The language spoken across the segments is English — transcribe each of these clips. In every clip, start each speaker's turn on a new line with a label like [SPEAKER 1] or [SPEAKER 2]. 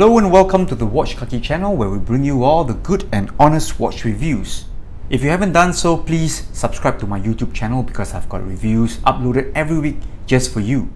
[SPEAKER 1] Hello and welcome to the Watch Kaki channel, where we bring you all the good and honest watch reviews. If you haven't done so, please subscribe to my YouTube channel because I've got reviews uploaded every week just for you.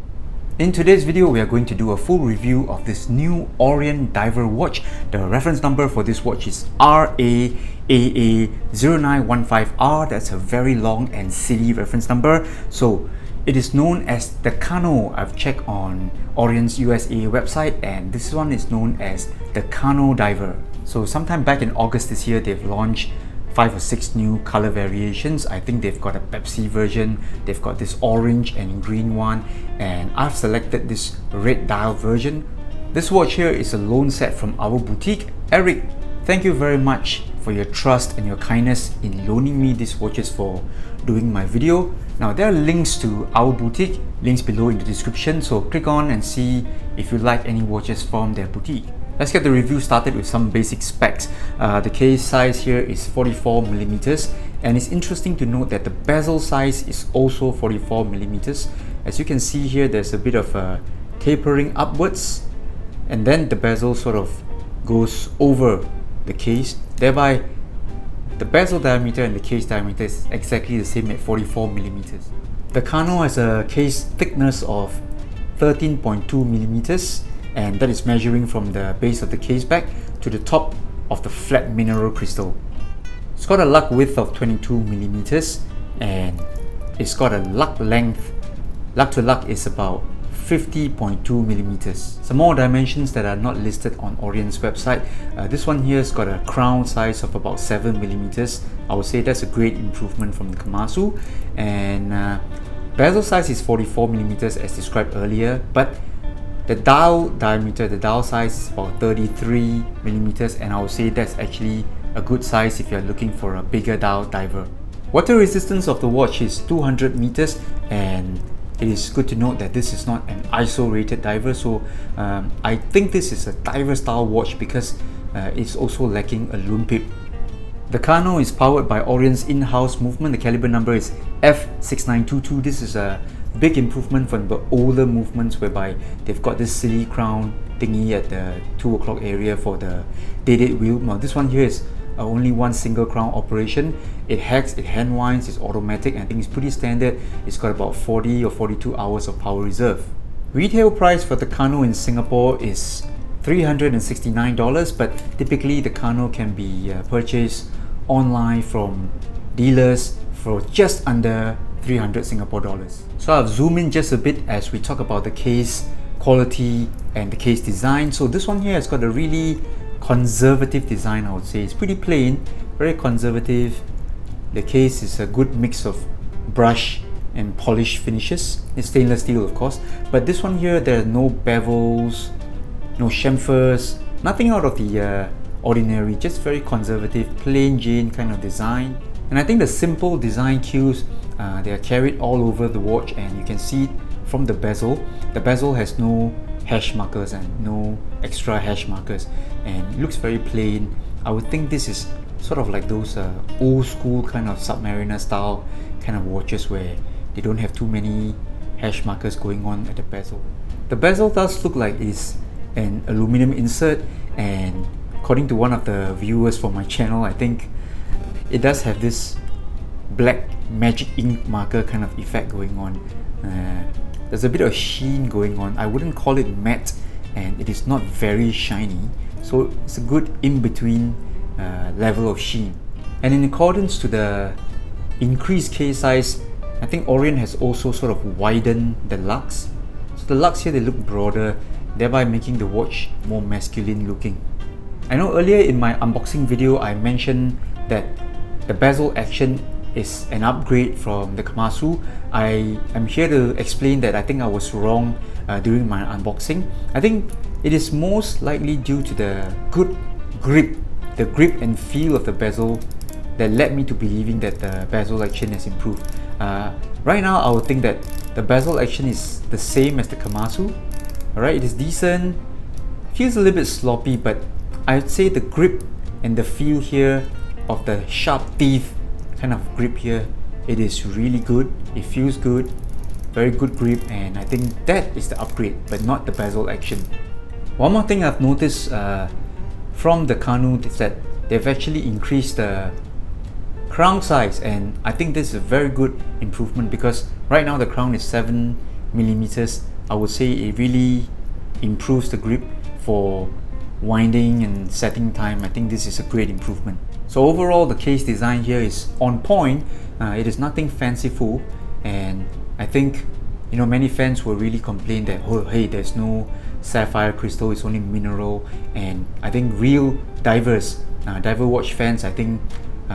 [SPEAKER 1] In today's video, we are going to do a full review of this new Orient diver watch. The reference number for this watch is RA-AA0915R. That's a very long and silly reference number. So it is known as the Kanno. I've checked on Orient's USA website, and this one is known as the Kanno diver. So sometime back in August this year, they've launched 5 or 6 new color variations. I think they've got a Pepsi version, they've got this orange and green one, and I've selected this red dial version. This watch here is a loan set from our boutique. Eric, thank you very much for your trust and your kindness in loaning me these watches for doing my video. Now there are links to our boutique, links below in the description, so click on and see if you like any watches from their boutique. Let's get the review started with some basic specs. The case size here is 44mm, and it's interesting to note that the bezel size is also 44mm. As you can see here, there's a bit of a tapering upwards, and then the bezel sort of goes over the case, thereby the bezel diameter and the case diameter is exactly the same at 44mm. The Kanno has a case thickness of 13.2mm, and that is measuring from the base of the case back to the top of the flat mineral crystal. It's got a lug width of 22mm, and it's got a lug length. Lug to lug is about 50.2mm. Some more dimensions that are not listed on Orient's website. This one here has got a crown size of about 7mm. I would say that's a great improvement from the Kamasu. And bezel size is 44mm as described earlier, but the dial diameter, the dial size is about 33mm, and I would say that's actually a good size if you're looking for a bigger dial diver. Water resistance of the watch is 200 meters, and it is good to note that this is not an ISO rated diver, so I think this is a diver style watch because it's also lacking a loom pip. The Kanno is powered by Orient's in-house movement. The caliber number is F6922. This is a big improvement from the older movements whereby they've got this silly crown thingy at the 2 o'clock area for the day-date wheel. Now this one here is only one single crown operation. It hacks, it hand winds, it's automatic, and I think it's pretty standard. It's got about 40 or 42 hours of power reserve. Retail price for the Kanno in Singapore is $369, but typically the Kanno can be purchased online from dealers for just under 300 Singapore dollars. So I've zoomed in just a bit as we talk about the case quality and the case design. So this one here has got a really conservative design, I would say. It's pretty plain, very conservative. The case is a good mix of brush and polish finishes. It's stainless steel, of course, but this one here, there are no bevels, no chamfers, nothing out of the ordinary, just very conservative, plain Jane kind of design. And I think the simple design cues, they are carried all over the watch, and you can see it from the bezel. The bezel has no hash markers and no extra hash markers, and it looks very plain. I would think this is sort of like those old school kind of Submariner style kind of watches where they don't have too many hash markers going on at the bezel. The bezel does look like it's an aluminum insert, and according to one of the viewers for my channel, I think it does have this black magic ink marker kind of effect going on. There's a bit of sheen going on. I wouldn't call it matte, and it is not very shiny, so it's a good in-between level of sheen. And in accordance to the increased case size, I think Orient has also sort of widened the lugs. So the lugs here, they look broader, thereby making the watch more masculine looking. I know earlier in my unboxing video I mentioned that the bezel action is an upgrade from the Kamasu. I am here to explain that I think I was wrong during my unboxing. I think it is most likely due to the good grip, the grip and feel of the bezel that led me to believing that the bezel action has improved. Right now I would think that the bezel action is the same as the Kamasu. Alright, it is decent, feels a little bit sloppy, but I'd say the grip and the feel here of the sharp teeth kind of grip here, it is really good. It feels good, very good grip, and I think that is the upgrade, but not the bezel action. One more thing I've noticed from the Kanno is that they've actually increased the crown size, and I think this is a very good improvement because right now the crown is 7mm. I would say it really improves the grip for winding and setting time. I think this is a great improvement. So overall, the case design here is on point. It is nothing fanciful, and I think many fans will really complain that, oh hey, there's no sapphire crystal, it's only mineral. And I think real divers, diver watch fans, I think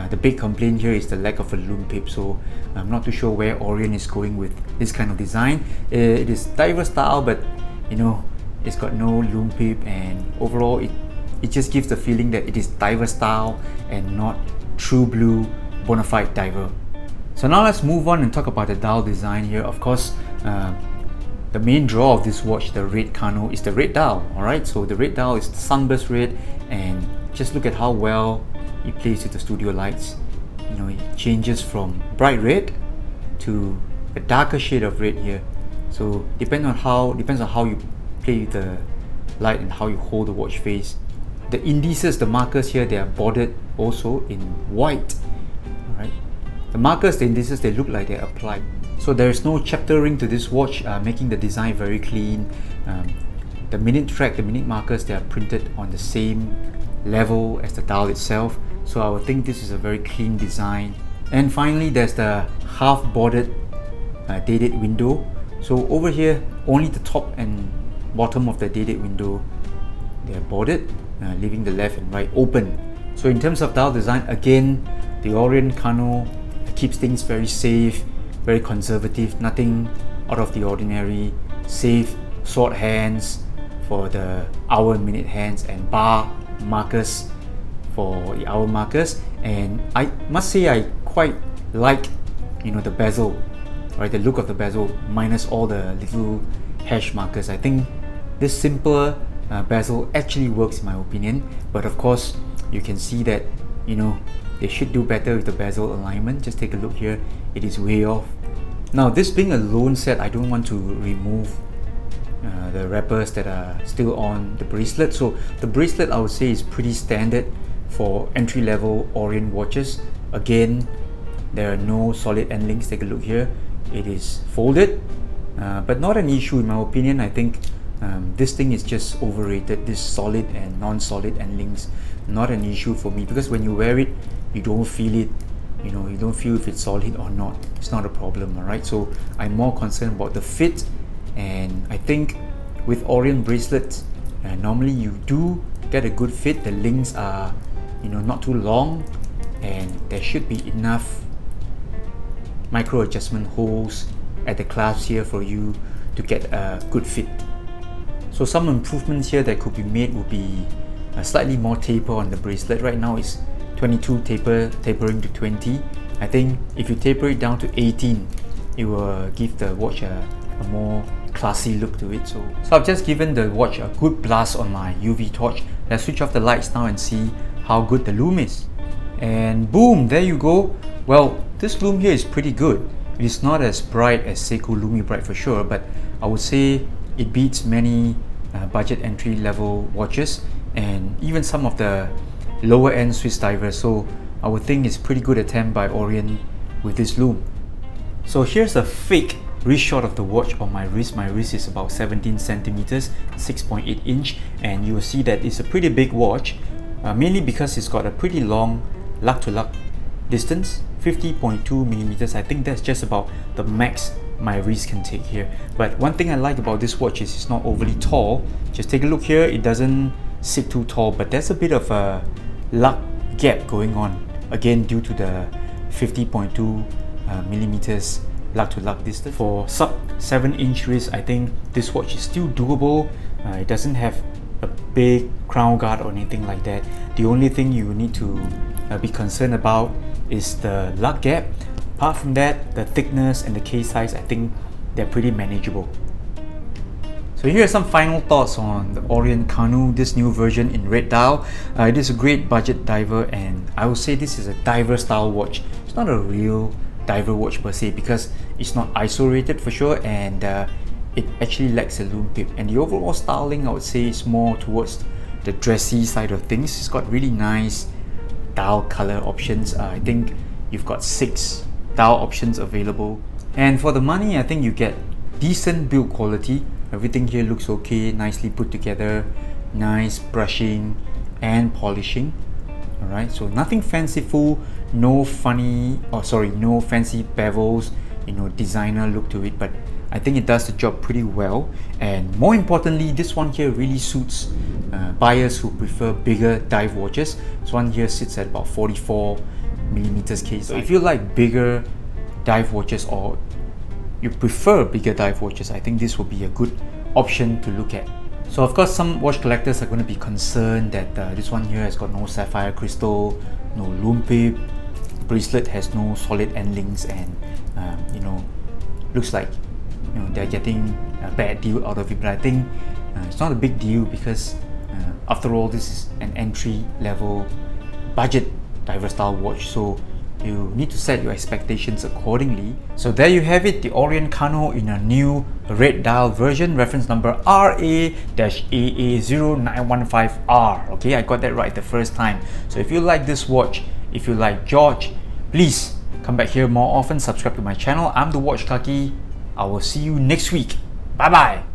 [SPEAKER 1] the big complaint here is the lack of a lume pip. So I'm not too sure where Orient is going with this kind of design. It is diver style, but it's got no lume pip, and overall it just gives the feeling that it is diver style and not true blue bona fide diver. So now let's move on and talk about the dial design here. Of course, the main draw of this watch, the red Kanno, is the red dial. Alright, so the red dial is the sunburst red, and just look at how well it plays with the studio lights. It changes from bright red to a darker shade of red here. So depends on how you play with the light and how you hold the watch face. The indices, the markers here, they are bordered also in white. Alright, the markers, the indices, they look like they're applied. So there is no chapter ring to this watch, making the design very clean. The minute track, the minute markers, they are printed on the same level as the dial itself. So I would think this is a very clean design. And finally, there's the half bordered dated window. So over here, only the top and bottom of the dated window, they are bordered, leaving the left and right open. So in terms of dial design, again, the Orient Kanno keeps things very safe, very conservative, nothing out of the ordinary. Safe sword hands for the hour and minute hands, and bar markers for the hour markers. And I must say I quite like the bezel, right? The look of the bezel minus all the little hash markers. I think this simpler bezel actually works in my opinion, but of course you can see that they should do better with the bezel alignment. Just take a look here, it is way off. Now, this being a loan set, I don't want to remove the wrappers that are still on the bracelet. So the bracelet, I would say, is pretty standard for entry-level Orient watches. Again, there are no solid end links. Take a look here, it is folded, but not an issue in my opinion. I think this thing is just overrated. This solid and non-solid end links, not an issue for me, because when you wear it, you don't feel it. You don't feel if it's solid or not. It's not a problem, alright? So I'm more concerned about the fit, and I think with Orient bracelets, normally you do get a good fit. The links are, not too long, and there should be enough micro adjustment holes at the clasps here for you to get a good fit. So some improvements here that could be made would be a slightly more taper on the bracelet. Right now it's 22 tapering to 20. I think if you taper it down to 18, it will give the watch a more classy look to it. So I've just given the watch a good blast on my UV torch. Let's switch off the lights now and see how good the lume is. And boom, there you go. Well, this lume here is pretty good. It is not as bright as Seiko Lumi Bright for sure, but I would say it beats many budget entry level watches and even some of the lower end Swiss divers. So I would think it's pretty good attempt by Orient with this lume. So here's a fake wrist shot of the watch on my wrist. My wrist is about 17 centimeters, 6.8 inch, and you will see that it's a pretty big watch, mainly because it's got a pretty long lug to lug distance, 50.2 millimeters. I think that's just about the max my wrist can take here. But one thing I like about this watch is it's not overly tall. Just take a look here, it doesn't sit too tall, but there's a bit of a lug gap going on, again due to the 50.2 millimeters lug to lug distance. For sub 7-inch wrist, I think this watch is still doable. It doesn't have a big crown guard or anything like that. The only thing you need to be concerned about is the lug gap. Apart from that, the thickness and the case size, I think they're pretty manageable. So here are some final thoughts on the Orient Kanno, this new version in red dial. It is a great budget diver, and I would say this is a diver style watch. It's not a real diver watch per se, because it's not ISO rated for sure, and it actually lacks a loom pip, and the overall styling I would say is more towards the dressy side of things. It's got really nice dial color options. I think you've got 6 dial options available, and for the money I think you get decent build quality. Everything here looks okay, nicely put together, nice brushing and polishing. Alright, so nothing fanciful, no fancy bevels, designer look to it, but I think it does the job pretty well. And more importantly, this one here really suits buyers who prefer bigger dive watches. This one here sits at about 44mm case. So if you like bigger dive watches, or you prefer bigger dive watches, I think this will be a good option to look at. So of course, some watch collectors are going to be concerned that this one here has got no sapphire crystal, no loom pip, bracelet has no solid end links, and looks like they're getting a bad deal out of it. But I think it's not a big deal, because after all, this is an entry level budget diver style watch, so you need to set your expectations accordingly. So there you have it, the Orient Kanno in a new red dial version, reference number RA-AA0915R. Okay, I got that right the first time. So if you like this watch, if you like George, please come back here more often, subscribe to my channel. I'm the Watch Kaki. I will see you next week. Bye bye.